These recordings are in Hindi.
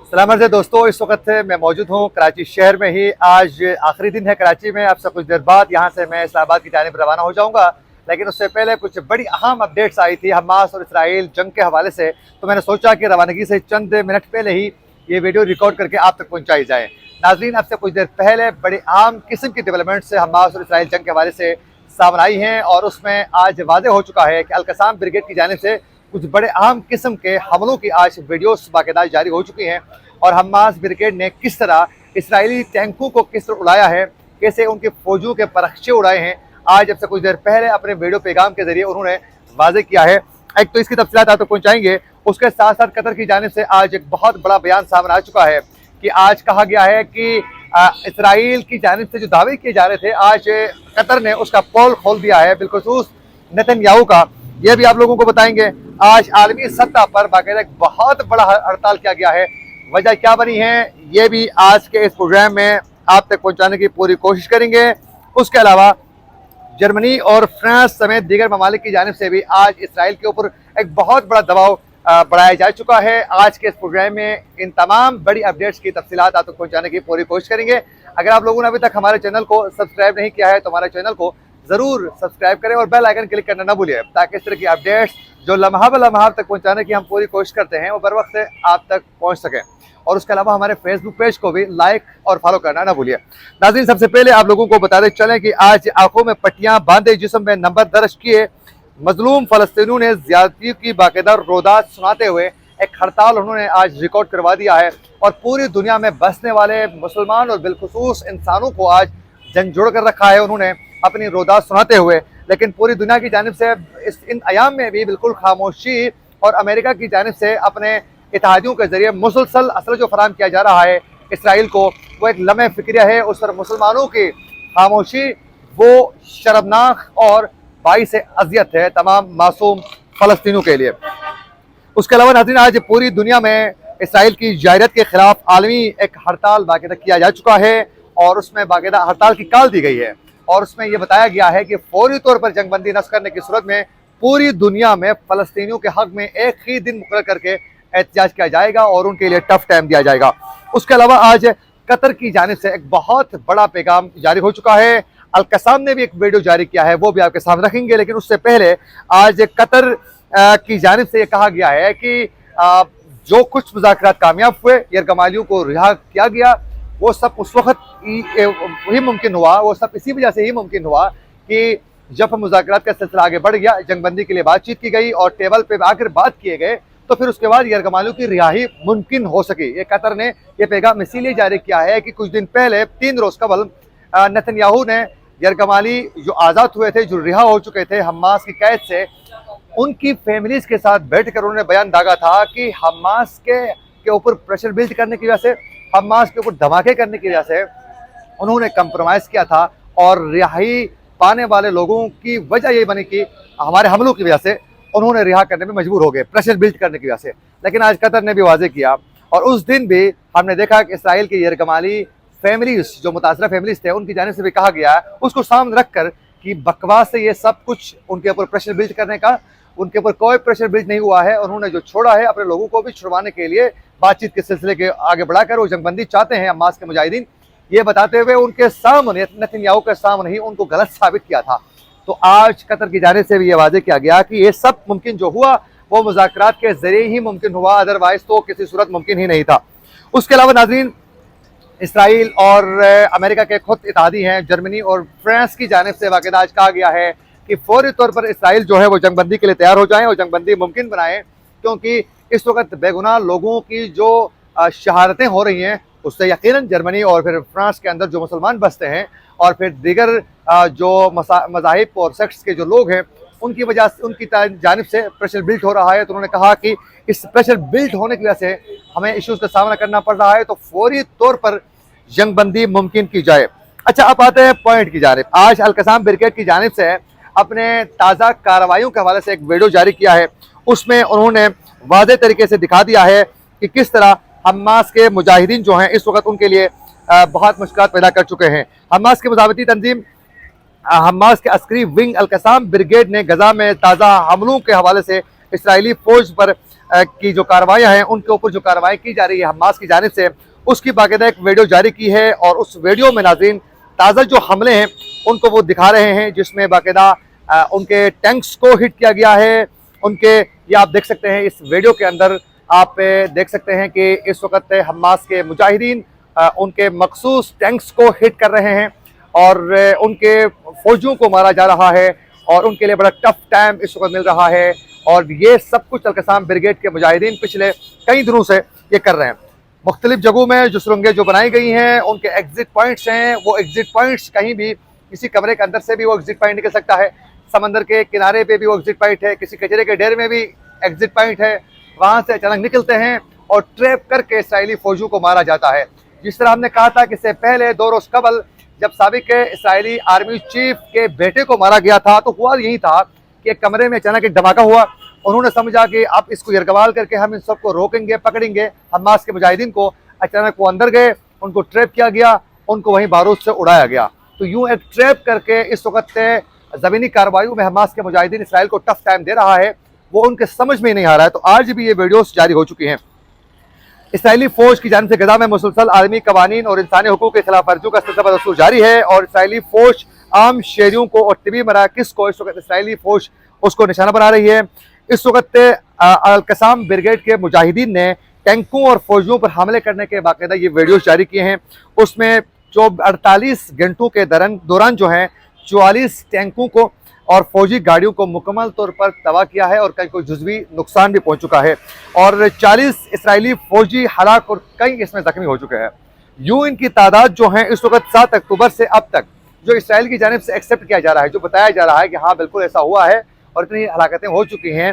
सलाम से दोस्तों, इस वक्त मैं मौजूद हूँ कराची शहर में ही। आज आखिरी दिन है कराची में। अब से कुछ देर बाद यहाँ से मैं इस्लामाबाद की जानिब रवाना हो जाऊँगा, लेकिन उससे पहले कुछ बड़ी अहम अपडेट्स आई थी हमास और इसराइल जंग के हवाले से। तो मैंने सोचा कि रवानगी से चंद मिनट पहले ही ये वीडियो रिकॉर्ड करके आप तक पहुँचाई जाए। नाज़रीन, अब से कुछ देर पहले बड़ी अहम किस्म की डेवलपमेंट से हमास और इसराइल जंग के हवाले से सामने आई हैं, और उसमें आज वाज़ेह हो चुका है कि अल-कसाम ब्रिगेड की जानिब से कुछ बड़े अहम किस्म के हमलों की आज वीडियोस बाकायदा जारी हो चुकी हैं, और हमास ब्रिगेड ने किस तरह इसराइली टैंकों को किस तरह उड़ाया है, कैसे उनके फौजियों के परखचे उड़ाए हैं। आज जब से कुछ देर पहले अपने वीडियो पैगाम के जरिए उन्होंने वाज़ेह किया है। एक तो इसकी तफसीलात आप तक पहुँचाएंगे, उसके साथ साथ कतर की जानिब से आज एक बहुत बड़ा बयान सामने आ चुका है कि आज कहा गया है कि इसराइल की जानिब से जो दावे किए जा रहे थे, आज कतर ने उसका पोल खोल दिया है, बिलखुसूस नेतन्याहू का। यह भी आप लोगों को बताएंगे। आज आलमी सतह पर बाकायदा एक बहुत बड़ा हड़ताल किया गया है। वजह क्या बनी है, ये भी आज के इस प्रोग्राम में आप तक पहुंचाने की पूरी कोशिश करेंगे। उसके अलावा जर्मनी और फ्रांस समेत दीगर ममालिक की जानिब से भी आज इसराइल के ऊपर एक बहुत बड़ा दबाव बढ़ाया जा चुका है। आज के इस प्रोग्राम में इन तमाम बड़ी अपडेट्स की तफसीलात आप तक पहुंचाने की पूरी कोशिश करेंगे। अगर आप लोगों ने अभी तक हमारे चैनल को सब्सक्राइब नहीं किया है तो हमारे चैनल को ज़रूर सब्सक्राइब करें और बेल आइकन क्लिक करना ना भूलिए, ताकि इस तरह की अपडेट्स जो लम्हा ब लम्हा तक पहुंचाने की हम पूरी कोशिश करते हैं वो बर वक्त आप तक पहुंच सकें। और उसके अलावा हमारे फेसबुक पेज को भी लाइक और फॉलो करना ना भूलिए। नाज़रीन, सबसे पहले आप लोगों को बताते चलें कि आज आंखों में पट्टियां बांधे, जिस्म में नंबर दर्ज किए मजलूम फ़लस्तीनियों ने ज़्यादती की बाकायदा रोदात सुनाते हुए एक हड़ताल उन्होंने आज रिकॉर्ड करवा दिया है, और पूरी दुनिया में बसने वाले मुसलमान और बिलखुसूस इंसानों को आज झंझोड़ कर रखा है उन्होंने अपनी रोदात सुनाते हुए। लेकिन पूरी दुनिया की जानिब से इन अयाम में भी बिल्कुल खामोशी, और अमेरिका की जानिब से अपने इत्तेहादियों के जरिए मुसलसल असर जो फराम किया जा रहा है इसराइल को, वो एक लम्हे फिक्र है। उस पर मुसलमानों की खामोशी वो शर्मनाक और बाइस अजियत है तमाम मासूम फ़लस्तीनियों के लिए। उसके अलावा नाज़रीन, आज पूरी दुनिया में इसराइल की जायरत के खिलाफ आलमी एक हड़ताल बाकायदा किया जा चुका है, और उसमें बाकायदा हड़ताल की काल दी गई है, और उसमें यह बताया गया है कि फौरी तौर पर जंगबंदी नस्ख करने की सूरत में पूरी दुनिया में फ़लस्तीनियों के हक़ में एक ही दिन मुकर्रर करके एहतजाज किया जाएगा और उनके लिए टफ टाइम दिया जाएगा। उसके अलावा आज कतर की जानिब से एक बहुत बड़ा पैगाम जारी हो चुका है। अल-कसाम ने भी एक वीडियो जारी किया है, वो भी आपके सामने रखेंगे। लेकिन उससे पहले आज कतर की जानिब से ये कहा गया है कि जो कुछ मुज़ाकरात कामयाब हुए, यरगमालियों को रिहा किया गया, वो सब उस वक्त ही मुमकिन हुआ, वो सब इसी वजह से ही मुमकिन हुआ कि जब मुज़ाकरात का सिलसिला आगे बढ़ गया, जंगबंदी के लिए बातचीत की गई और टेबल पे आकर बात किए गए, तो फिर उसके बाद यरगमालियों की रिहाई मुमकिन हो सकी। ये कतर ने यह पैगाम इसीलिए जारी किया है कि कुछ दिन पहले 3 रोज़ कबल नेतन्याहू ने यरगमाली जो आज़ाद हुए थे, जो रिहा हो चुके थे हमास की कैद से, उनकी फैमिलीज़ के साथ बैठकर उन्होंने बयान दागा था कि हमास के ऊपर प्रेशर बिल्ड करने की वजह से, हमास के ऊपर धमाके करने की वजह से उन्होंने कंप्रोमाइज़ किया था, और रिहाई पाने वाले लोगों की वजह यही बनी कि हमारे हमलों की वजह से उन्होंने रिहा करने में मजबूर हो गए, प्रेशर बिल्ड करने की वजह से। लेकिन आज कतर ने भी वाज़ेह किया, और उस दिन भी हमने देखा कि इसराइल के यरगमाली फैमिलीज़, जो मुतासरा फैमिलीज़ थे, उनकी जानिब से भी कहा गया उसको सामने रख कर कि बकवास से ये सब कुछ उनके ऊपर प्रेशर बिल्ड करने का, उनके ऊपर कोई प्रेशर बिल्ड नहीं हुआ है। उन्होंने जो छोड़ा है अपने लोगों को भी छुड़वाने के लिए बातचीत के सिलसिले के आगे बढ़ाकर वो जंगबंदी चाहते हैं हमास के मुजाहिदीन, ये बताते हुए उनके सामने, नेतन्याहू के सामने ही उनको गलत साबित किया था। तो आज कतर की जानिब से भी ये वाज़ेह किया गया कि ये सब मुमकिन जो हुआ वो मुज़ाकरात के ज़रिए ही मुमकिन हुआ, अदरवाइज़ तो किसी सूरत मुमकिन ही नहीं था। उसके अलावा नाज़रीन, इसराइल और अमेरिका के खुद इत्तेहादी हैं जर्मनी और फ्रांस की जानिब से बाकायदा आज कहा गया है कि फौरी तौर पर इसराइल जो है वो जंगबंदी के लिए तैयार हो जाएं और जंगबंदी मुमकिन बनाएं, क्योंकि इस वक्त बेगुनाह लोगों की जो शहादतें हो रही हैं उससे यकीनन जर्मनी और फिर फ्रांस के अंदर जो मुसलमान बसते हैं और फिर दीगर जो मज़ाहिब और सेक्ट्स के जो लोग हैं उनकी वजह से, उनकी जानिब से प्रेशर बिल्ड हो रहा है। तो उन्होंने कहा कि इस प्रेशर बिल्ड होने की वजह से हमें इश्यूज़ का सामना करना पड़ रहा है, तो फौरी तौर पर जंगबंदी मुमकिन की जाए। अच्छा, अब आते हैं पॉइंट की जानिब। आज अल-कसाम ब्रिगेड की जानिब से अपने ताज़ा कार्रवाइयों के हवाले से एक वीडियो जारी किया है। उसमें उन्होंने वाज़ेह तरीके से दिखा दिया है कि किस तरह हमास के मुजाहिदीन जो हैं इस वक्त उनके लिए बहुत मुश्किल पैदा कर चुके हैं। हमास की मुजाहिदी तंजीम हमास के अस्करी विंग अल-कसाम ब्रिगेड ने गजा में ताज़ा हमलों के हवाले से इसराइली फौज पर की जो कार्रवाइयाँ हैं उनके ऊपर जो कार्रवाई की जा रही है हमास की जानिब से, उसकी बाकायदा एक वीडियो जारी की है। और उस वीडियो में नाज़रीन ताज़ा जो हमले हैं उनको वो दिखा रहे हैं, जिसमें बाकायदा उनके टैंक्स को हिट किया गया है। उनके ये आप देख सकते हैं इस वीडियो के अंदर, आप देख सकते हैं कि इस वक्त हमास के मुजाहिदीन उनके मखसूस टैंक्स को हिट कर रहे हैं और उनके फौजियों को मारा जा रहा है और उनके लिए बड़ा टफ टाइम इस वक्त मिल रहा है। और ये सब कुछ अल-क़साम ब्रिगेड के मुजाहिदीन पिछले कई दिनों से ये कर रहे हैं। मुख्तलिफ जगहों में जो सुरंगें जो बनाई गई हैं, उनके एग्जिट पॉइंट्स हैं, वो एग्जिट पॉइंट्स कहीं भी किसी कमरे के अंदर से भी वो एग्जिट पॉइंट निकल सकता है, समंदर के किनारे पे भी वो एग्जिट पॉइंट है, किसी कचरे के ढेर में भी एग्जिट पॉइंट है, वहाँ से अचानक निकलते हैं और ट्रैप करके इसराइली फौजियों को मारा जाता है। जिस तरह हमने कहा था कि इससे पहले 2 रोज़ कबल जब साबिक इसराइली आर्मी चीफ के बेटे को मारा गया था, तो हुआ यही था कि एक कमरे में अचानक एक धमाका हुआ। उन्होंने समझा कि अब इसको यरगवाल करके हम इन सबको रोकेंगे, पकड़ेंगे हमास के मुजाहिदीन को। अचानक वो अंदर गए, उनको ट्रैप किया गया, उनको वहीं बारूद से उड़ाया गया। तो यूँ एक ट्रैप करके इस वक्त ज़मीनी कार्रवाई में हमास के मुजाहिदीन इसराइल को टफ टाइम दे रहा है, वो उनके समझ में नहीं आ रहा है। तो आज भी ये वीडियोस जारी हो चुकी हैं। इसराइली फौज की जानिब से गजा में मुसलसल आलमी कवानीन और इंसानी हुकूक के खिलाफ वर्जियों का सिलसिला रसूल जारी है और इसराइली फौज आम शहरियों को और तिबी मराकज़ को इस वक्त इसराइली फौज उसको निशाना बना रही है। इस वक्त अल-क़साम ब्रिगेड के मुजाहिदीन ने टैंकों और फौजियों पर हमले करने के बाकायदा ये वीडियोस जारी किए हैं। उसमें जो 48 घंटों के दौरान जो है 44 टैंकों को और फौजी गाड़ियों को मुकम्मल तौर पर तबाह किया है और कई कोई जुज़वी नुकसान भी पहुंच चुका है और 40 इसराइली फौजी हलाक और कई इसमें जख्मी हो चुके हैं। यूँ इनकी तादाद जो है इस वक्त 7 अक्टूबर से अब तक जो इसराइल की जानिब से एक्सेप्ट किया जा रहा है, जो बताया जा रहा है कि हाँ बिल्कुल ऐसा हुआ है और इतनी हलाकतें हो चुकी हैं,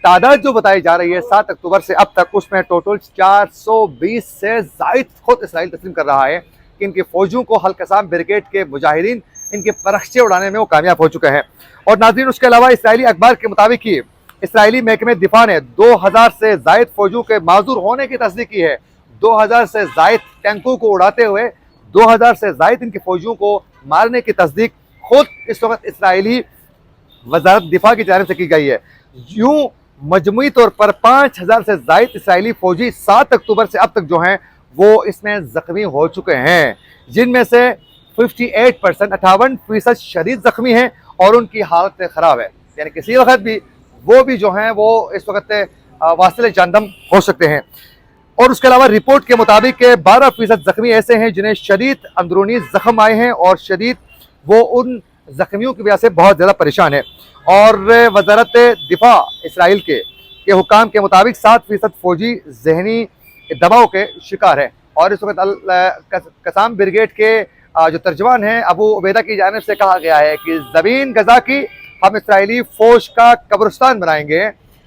तादाद जो बताई जा रही है 7 अक्टूबर से अब तक, उसमें टोटल 420 से ज़ायद खुद इसराइल तस्लीम कर रहा है कि इनकी फौजियों को अल-क़साम ब्रिगेड के मुजाहिदीन इनके परख्चे उड़ाने में वो कामयाब हो चुके हैं। और नाज़रीन उसके अलावा इसराइली अखबार के मुताबिक ही इसराइली महकमे दिफा ने 2000 से ज़ायद फौजियों के माजूर होने की तस्दीक की है। 2000 से ज़ायद टैंकों को उड़ाते हुए 2000 से ज़ायद इनकी फौजियों को मारने की तस्दीक खुद इस वक्त इसराइली वज़ारत दिफा की जानिब से की गई है। यूँ मजमुई तौर पर 5000 से ज़ायद इसराइली फौजी 7 अक्टूबर से अब तक जो हैं वो इसमें ज़ख्मी हो चुके हैं, जिनमें से 58% शदीद ज़ख्मी हैं और उनकी हालत ख़राब है, यानी किसी वक्त भी वो भी जो हैं वो इस वक्त वासिल जानदम हो सकते हैं। और उसके अलावा रिपोर्ट के मुताबिक 12% ज़ख्मी ऐसे हैं जिन्हें शदीद अंदरूनी ज़ख्म आए हैं और शदीद वो उन ज़ख्मियों की वजह से बहुत ज़्यादा परेशान है। और वज़ारत दिफा इसराइल के हुकाम के मुताबिक 7% फौजी जहनी दबाव के शिकार हैं। और इस वक्त क़साम ब्रिगेड के जो तर्जमान हैं अबू उबैदा की जानिब से कहा गया है कि ज़मीन गजा की हम इसराइली फ़ौज का कब्रिस्तान बनाएंगे।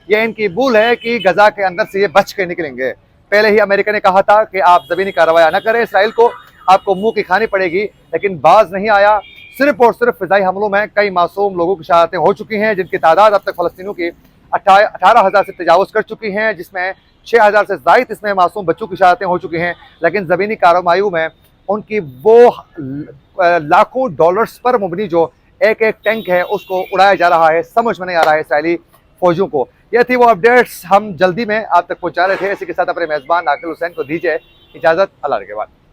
ये इनकी भूल है कि गजा के अंदर से ये बच के निकलेंगे। पहले ही अमेरिका ने कहा था कि आप ज़मीनी कार्रवाई न करें, इसराइल को आपको मुंह की खानी पड़ेगी, लेकिन बाज नहीं आया। सिर्फ और सिर्फ फ़िज़ाई हमलों में कई मासूम लोगों की शहादतें हो चुकी हैं, जिनकी तादाद अब तक फ़लस्तीनियों की 18,000 से तजावुज़ कर चुकी हैं, जिसमें 6,000 से ज़ायद इसमें मासूम बच्चों की शहादतें हो चुकी हैं। लेकिन ज़मीनी कार्रवाई में उनकी वो लाखों डॉलर्स पर मुबनी जो एक एक टैंक है उसको उड़ाया जा रहा है, समझ में नहीं आ रहा है इसराइली फौजियों को। ये थी वो अपडेट्स हम जल्दी में आप तक पहुँचा रहे थे। इसी के साथ अपने मेज़बान आकिल हुसैन को दीजिए इजाज़त। अल्लाह के बाद।